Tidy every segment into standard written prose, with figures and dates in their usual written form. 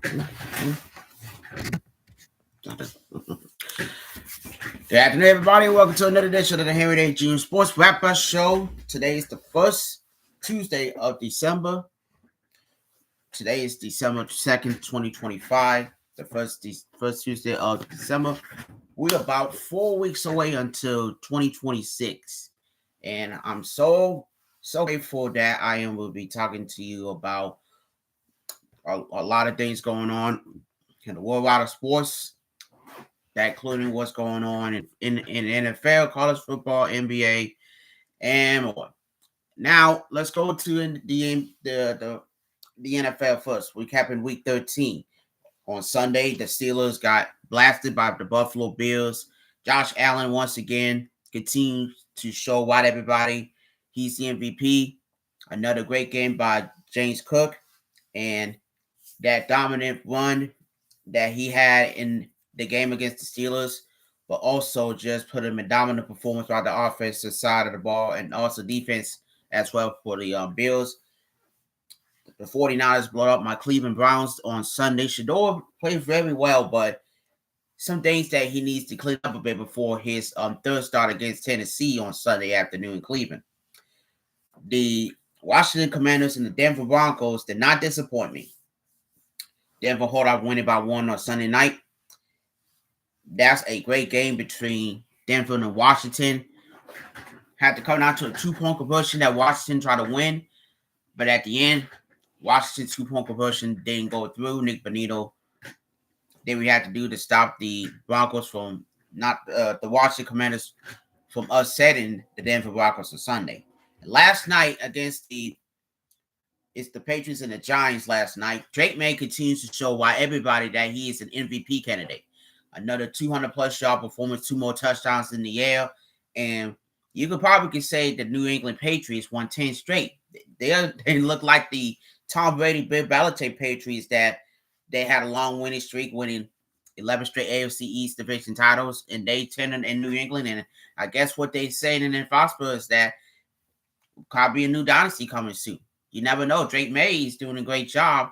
Good afternoon, everybody. Welcome to another edition of the Henry Day Jr. Sports Wrap-Up Show. Today is the first Tuesday of December. Today is December 2nd, 2025. The first Tuesday of December. We're about 4 weeks away until 2026. And I'm so grateful that I will be talking to you about a lot of things going on in the world of sports, that including what's going on in NFL, college football, NBA, and more. Now let's go to the NFL first. Recapping Week 13. On Sunday, the Steelers got blasted by the Buffalo Bills. Josh Allen once again continues to show wide everybody he's the MVP. Another great game by James Cook, and that dominant run that he had in the game against the Steelers, but also just put him in dominant performance by the offensive side of the ball and also defense as well for the Bills. The 49ers blew up my Cleveland Browns on Sunday. Shedeur played very well, but some things that he needs to clean up a bit before his third start against Tennessee on Sunday afternoon in Cleveland. The Washington Commanders and the Denver Broncos did not disappoint me. Denver hold off winning by 1 on Sunday night. That's a great game between Denver and Washington. Had to come down to a 2-point conversion that Washington tried to win, but at the end, Washington's 2-point conversion didn't go through. Nick Bonito did what he had to do to stop the Broncos from the Washington Commanders from upsetting the Denver Broncos on Sunday. And last night against the Patriots and the Giants last night, Drake May continues to show why everybody that he is an MVP candidate. Another 200-plus yard performance, 2 more touchdowns in the air, and you could probably say the New England Patriots won 10 straight. They look like the Tom Brady, Bill Belichick Patriots that they had a long winning streak, winning 11 straight AFC East division titles, and they 10 in New England. And I guess what they saying in Foxborough is that could be a new dynasty coming soon. You never know. Drake May is doing a great job,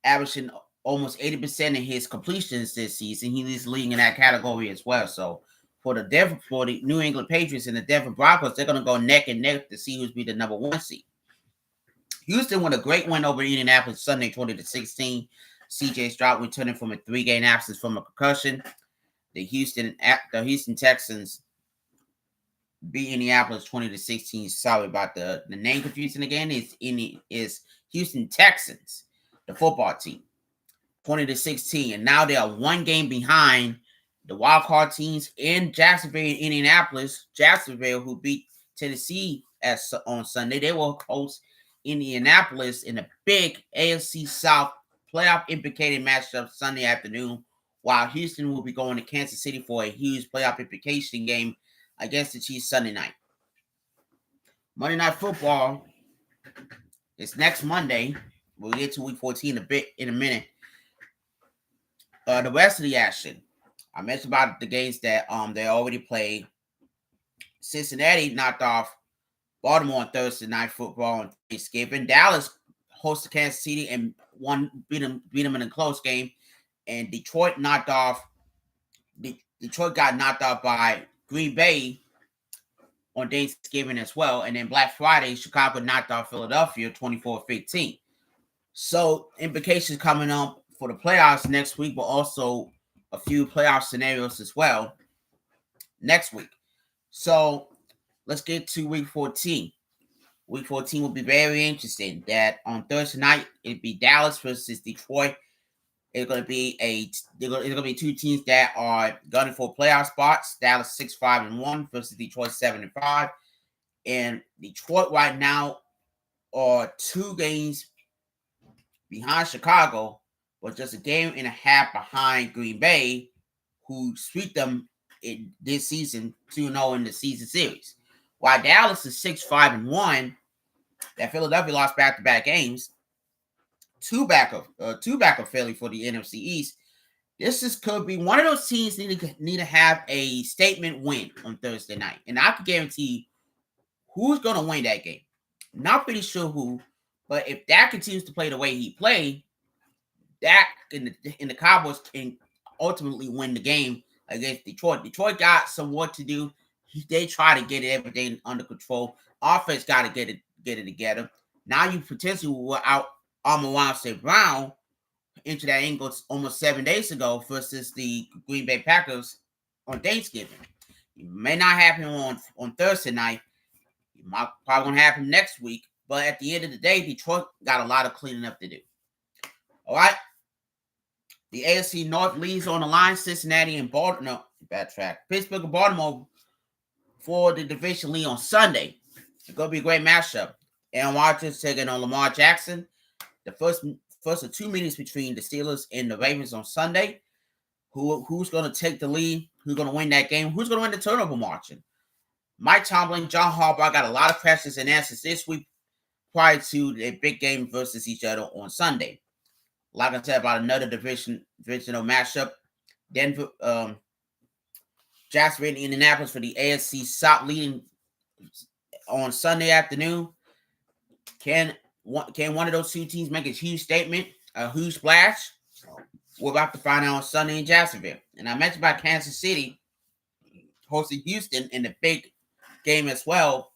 averaging almost 80% of his completions this season. He is leading in that category as well. So for the New England Patriots and the Denver Broncos, they're going to go neck and neck to see who's be the number 1 seed. Houston won a great win over Indianapolis Sunday, 20-16. C.J. Stroud returning from a 3-game absence from a concussion. The Houston Texans beat Indianapolis 20-16. Sorry about the name confusion again. It's Houston Texans, the football team, 20-16, and now they are 1 game behind the wild card teams in Jacksonville and Indianapolis. Jacksonville, who beat Tennessee on Sunday, they will host Indianapolis in a big AFC South playoff implicated matchup Sunday afternoon, while Houston will be going to Kansas City for a huge playoff implication game against the Chiefs Sunday night. Monday Night Football is next Monday. We'll get to Week 14 in a minute. The rest of the action, I mentioned about the games that they already played. Cincinnati knocked off Baltimore on Thursday Night Football on Thanksgiving. Dallas hosted Kansas City and beat them in a close game. And Detroit got knocked out by Green Bay on Thanksgiving as well. And then Black Friday, Chicago knocked out Philadelphia 24-15. So implications coming up for the playoffs next week, but also a few playoff scenarios as well next week. So let's get to Week 14. Week 14 will be very interesting. That on Thursday night, it'll be Dallas versus Detroit. It's going to be 2 teams that are gunning for playoff spots. Dallas 6-5-1 versus Detroit 7-5. And Detroit right now are 2 games behind Chicago, but just a game and a half behind Green Bay, who swept them in this season 2-0 in the season series. While Dallas is 6-5-1, that Philadelphia lost back-to-back games, two back of Philly for the NFC East. Could be one of those teams need to have a statement win on Thursday night, and I can guarantee who's going to win that game. Not pretty sure who, but if that continues to play the way he played, Dak and the Cowboys can ultimately win the game against Detroit. Detroit got some work to do. They try to get everything under control. Offense got to get it together. Now you potentially were out Amon-Ra St. Brown into that angle almost 7 days ago versus the Green Bay Packers on Thanksgiving. It may not happen on Thursday night. It might probably gonna happen next week. But at the end of the day, Detroit got a lot of cleaning up to do. All right. The AFC North leads on the line. Cincinnati and Baltimore. No, bad track. Pittsburgh and Baltimore for the division lead on Sunday. It's gonna be a great matchup. Aaron Rodgers taking on Lamar Jackson. The first of two meetings between the Steelers and the Ravens on Sunday. Who's going to take the lead? Who's going to win that game? Who's going to win the turnover margin? Mike Tomlin, John Harbaugh got a lot of questions and answers this week prior to the big game versus each other on Sunday. Like I said about another divisional matchup, Denver, Jacksonville, and Indianapolis for the AFC South leading on Sunday afternoon. Can one of those two teams make a huge statement, a huge splash? We're about to find out on Sunday in Jacksonville. And I mentioned about Kansas City hosting Houston in the big game as well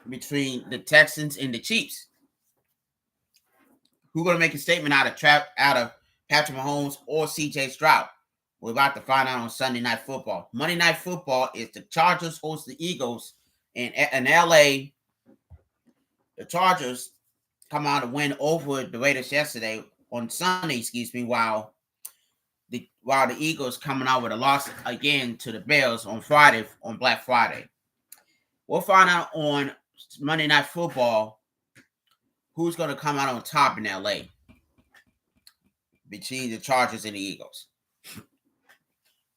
between the Texans and the Chiefs. Who's going to make a statement out of Patrick Mahomes or C.J. Stroud? We're about to find out on Sunday Night Football. Monday Night Football is the Chargers host the Eagles in L.A. The Chargers come out and win over the Raiders yesterday on Sunday, while the Eagles coming out with a loss again to the Bears on Friday, on Black Friday. We'll find out on Monday Night Football who's going to come out on top in LA between the Chargers and the Eagles.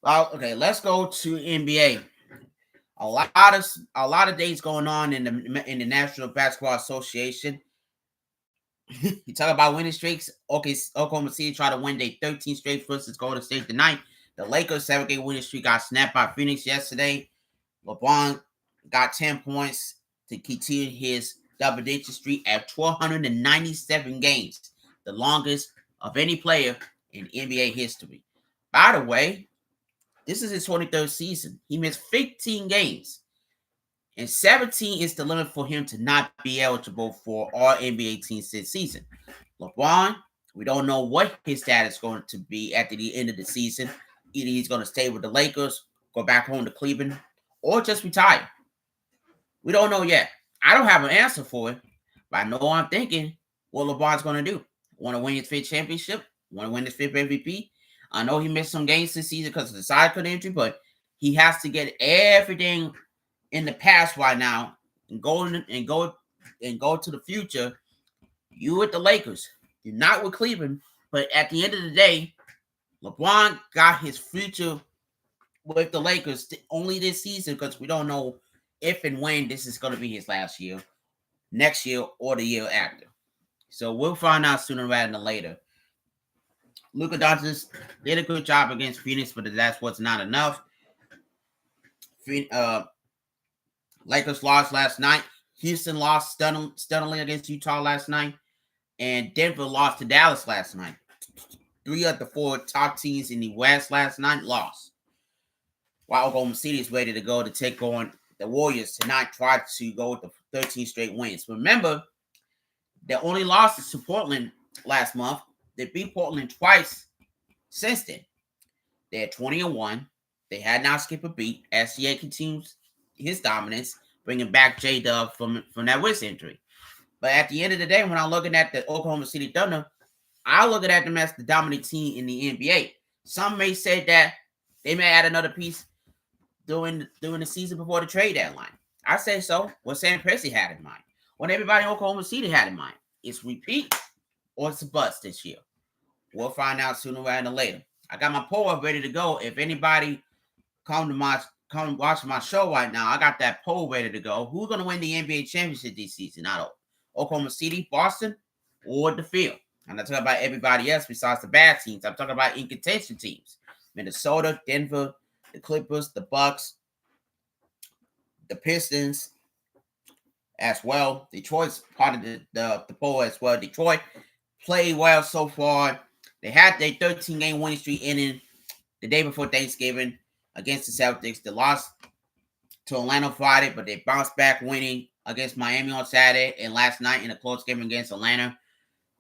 Well, okay, let's go to NBA. A lot of days going on in the National Basketball Association. You talk about winning streaks. Okay, Oklahoma City tried to win their 13th straight versus Golden State tonight. The Lakers' 7-game winning streak got snapped by Phoenix yesterday. LeBron got 10 points to continue his double-digit streak at 1,297 games, the longest of any player in NBA history. By the way, this is his 23rd season. He missed 15 games. And 17 is the limit for him to not be eligible for all NBA teams this season. LeBron, we don't know what his status is going to be at the end of the season. Either he's going to stay with the Lakers, go back home to Cleveland, or just retire. We don't know yet. I don't have an answer for it, but I know I'm thinking what LeBron's going to do. Want to win his 5th championship? Want to win his 5th MVP? I know he missed some games this season because of the side cut injury, but he has to get everything in the past right now and go to the future. You with the Lakers, you're not with Cleveland, but at the end of the day, LeBron got his future with the Lakers only this season because we don't know if and when this is going to be his last year, next year, or the year after. So we'll find out sooner rather than later. Luka Doncic did a good job against Phoenix, but that's what's not enough. Lakers lost last night. Houston lost stunningly against Utah last night. And Denver lost to Dallas last night. 3 of the 4 top teams in the West last night lost. While Oklahoma City is ready to go to take on the Warriors tonight, try to go with the 13 straight wins. Remember, they only lost to Portland last month. They beat Portland twice since then. They had 20-1. They had not skipped a beat. SGA continues his dominance, bringing back J-Dub from that wrist injury. But at the end of the day, when I'm looking at the Oklahoma City Thunder, I look at them as the dominant team in the NBA. Some may say that they may add another piece during the season before the trade deadline. I say so. What Sam Presti had in mind. What everybody in Oklahoma City had in mind. It's repeat or it's a bust this year. We'll find out sooner rather than later. I got my poll up ready to go. If anybody come watch my show right now, I got that poll ready to go. Who's going to win the NBA championship this season? Out of Oklahoma City, Boston, or the field? I'm not talking about everybody else besides the bad teams. I'm talking about in contention teams. Minnesota, Denver, the Clippers, the Bucks, the Pistons as well. Detroit's part of the poll as well. Detroit played well so far. They had their 13-game winning streak ending the day before Thanksgiving against the Celtics. They lost to Orlando Friday, but they bounced back winning against Miami on Saturday and last night in a close game against Atlanta.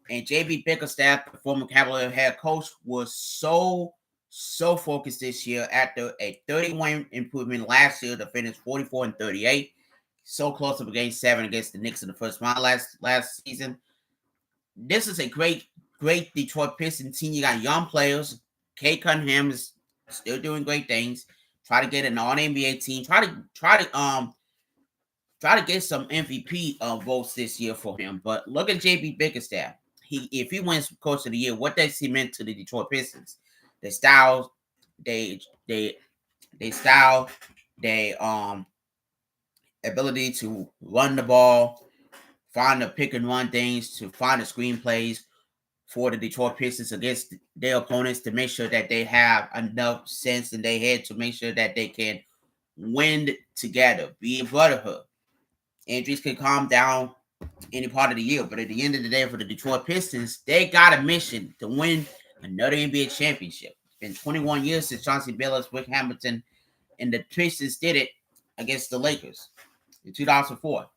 And JB Bickerstaff, the former Cavalier head coach, was so focused this year after a 30-win improvement last year to finish 44-38. So close to game 7 against the Knicks in the first round last season. This is a great Detroit Pistons team. You got young players. Kate Cunningham is still doing great things. Try to get an All-NBA team. Try to get some MVP votes this year for him. But look at JB Bickerstaff. If he wins Coach of the Year, what does he mean to the Detroit Pistons? Their style, they ability to run the ball, find the pick and run things, to find the screenplays for the Detroit Pistons against their opponents, to make sure that they have enough sense in their head to make sure that they can win together, be a brotherhood. Injuries can calm down any part of the year, but at the end of the day, for the Detroit Pistons, they got a mission to win another NBA championship. It's been 21 years since Chauncey Billups, Rick Hamilton, and the Pistons did it against the Lakers in 2004.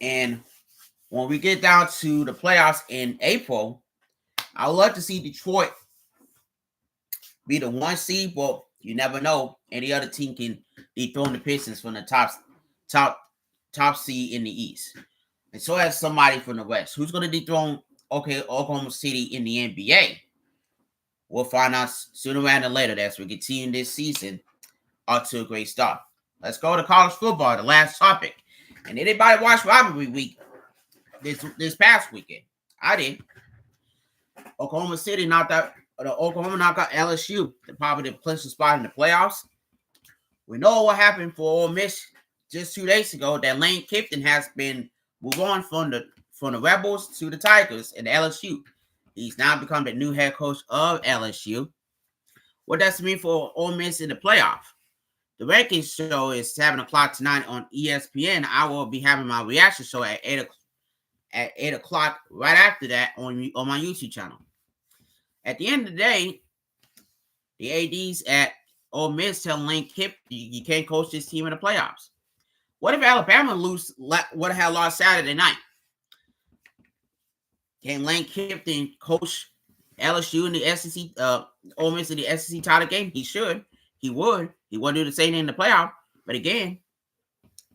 And when we get down to the playoffs in April, I would love to see Detroit be the 1 seed, but you never know. Any other team can dethrone the Pistons from the top seed in the East. And so has somebody from the West. Who's going to dethrone Oklahoma City in the NBA? We'll find out sooner rather than later as we continue this season up to a great start. Let's go to college football, the last topic. And anybody watch Rivalry Week this past weekend? I did. Oklahoma knocked out LSU, the probably the clinch spot in the playoffs. We know what happened for Ole Miss just 2 days ago, that Lane Kiffin has been moved on from the Rebels to the Tigers and LSU. He's now become the new head coach of LSU. What does it mean for Ole Miss in the playoff? The rankings show is 7 o'clock tonight on ESPN. I will be having my reaction show at 8 o'clock right after that on my YouTube channel. At the end of the day, the ADs at Ole Miss tell Lane Kiffin you can't coach this team in the playoffs. What if Alabama would have lost Saturday night? Can Lane Kiffin coach LSU in the SEC, Ole Miss in the SEC title game? He should. He would. He wouldn't do the same thing in the playoff. But again,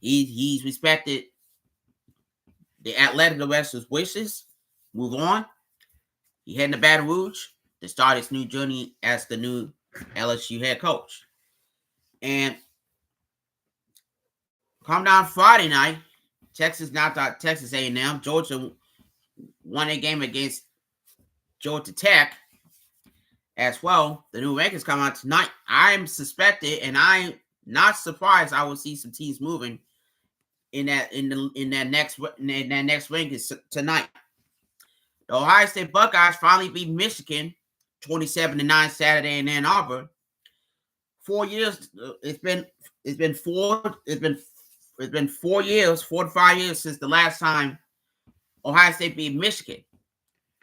he's respected the athletic director's wishes. Move on. He heading to Baton Rouge to start his new journey as the new LSU head coach. And come down Friday night, Texas knocked out Texas A&M. Georgia won a game against Georgia Tech as well. The new rankings come out tonight. I'm suspected, and I'm not surprised. I will see some teams moving in that next rankings tonight. The Ohio State Buckeyes finally beat Michigan 27-9 Saturday in Ann Arbor. 4 years. It's been 4 to 5 years since the last time Ohio State beat Michigan.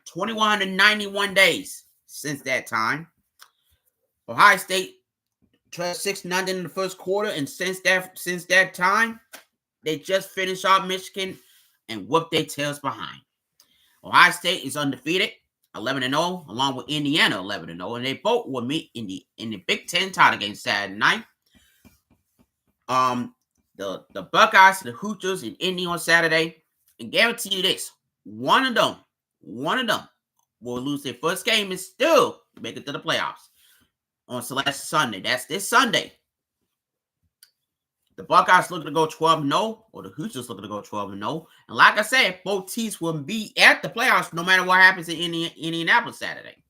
2,191 days since that time. Ohio State trailed 6-0 in the first quarter, and since that time, they just finished off Michigan and whooped their tails behind. Ohio State is undefeated, 11-0, along with Indiana 11-0, and they both will meet in the Big Ten title game Saturday night. The Buckeyes, the Hoosiers, and Indy on Saturday, and guarantee you this: one of them will lose their first game and still make it to the playoffs on Celeste Sunday. That's this Sunday. The Buckeyes looking to go 12-0, or the Hoosiers looking to go 12-0. And like I said, both teams will be at the playoffs no matter what happens in Indianapolis Saturday.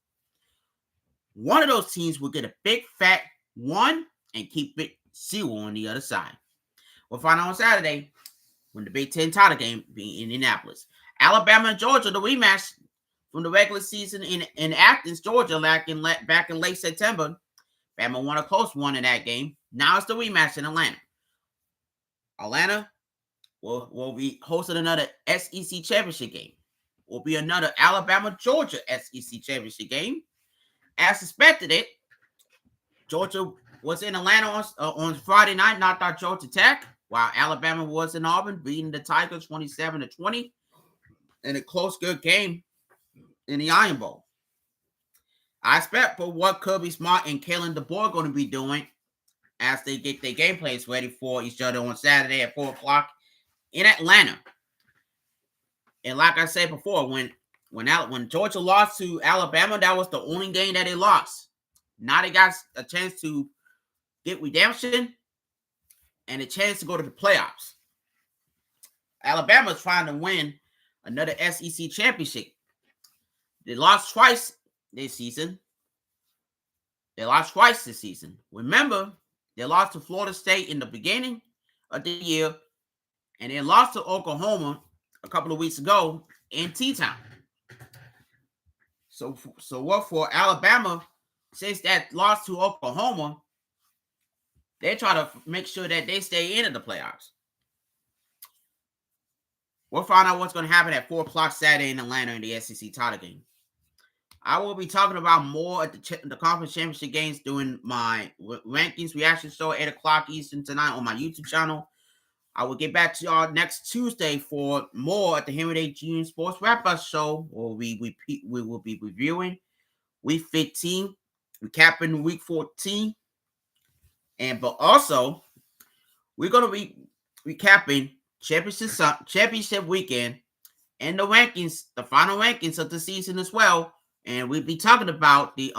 One of those teams will get a big fat 1 and keep it 0 on the other side. We'll find out on Saturday when the Big Ten title game be in Indianapolis. Alabama and Georgia, the rematch from the regular season in Athens, Georgia, back in late September. Bama won a close one in that game. Now it's the rematch in Atlanta. Atlanta will be hosting another SEC championship game. will be another Alabama-Georgia SEC championship game. As suspected it, Georgia was in Atlanta on Friday night, knocked out Georgia Tech, while Alabama was in Auburn, beating the Tigers 27-20 in a close, good game in the Iron Bowl. I expect for what Kirby Smart and Kalen DeBoer are going to be doing as they get their game plans ready for each other on Saturday at 4 o'clock in Atlanta. And like I said before, when Georgia lost to Alabama, that was the only game that they lost. Now they got a chance to get redemption and a chance to go to the playoffs. Alabama's trying to win another SEC championship. They lost twice this season. Remember, they lost to Florida State in the beginning of the year, and then lost to Oklahoma a couple of weeks ago in T-Town. So what for Alabama, since that loss to Oklahoma, they try to make sure that they stay into the playoffs. We'll find out what's going to happen at 4 o'clock Saturday in Atlanta in the SEC title game. I will be talking about more at the conference championship games during my rankings reaction show at 8 o'clock Eastern tonight on my YouTube channel. I will get back to y'all next Tuesday for more at the Henry Day Jr. Sports Wrap-Up Show, where we will be reviewing Week 15, recapping Week 14, but also we're going to be recapping championship weekend and the rankings, the final rankings of the season as well. And we'll be talking about the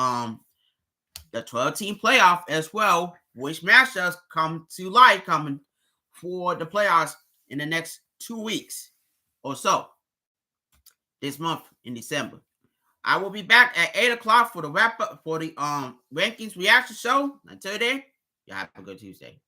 12-team playoff as well, which matchups come to light coming for the playoffs in the next 2 weeks or so this month in December. I will be back at 8 o'clock for the wrap up for the rankings reaction show. Until then, y'all have a good Tuesday.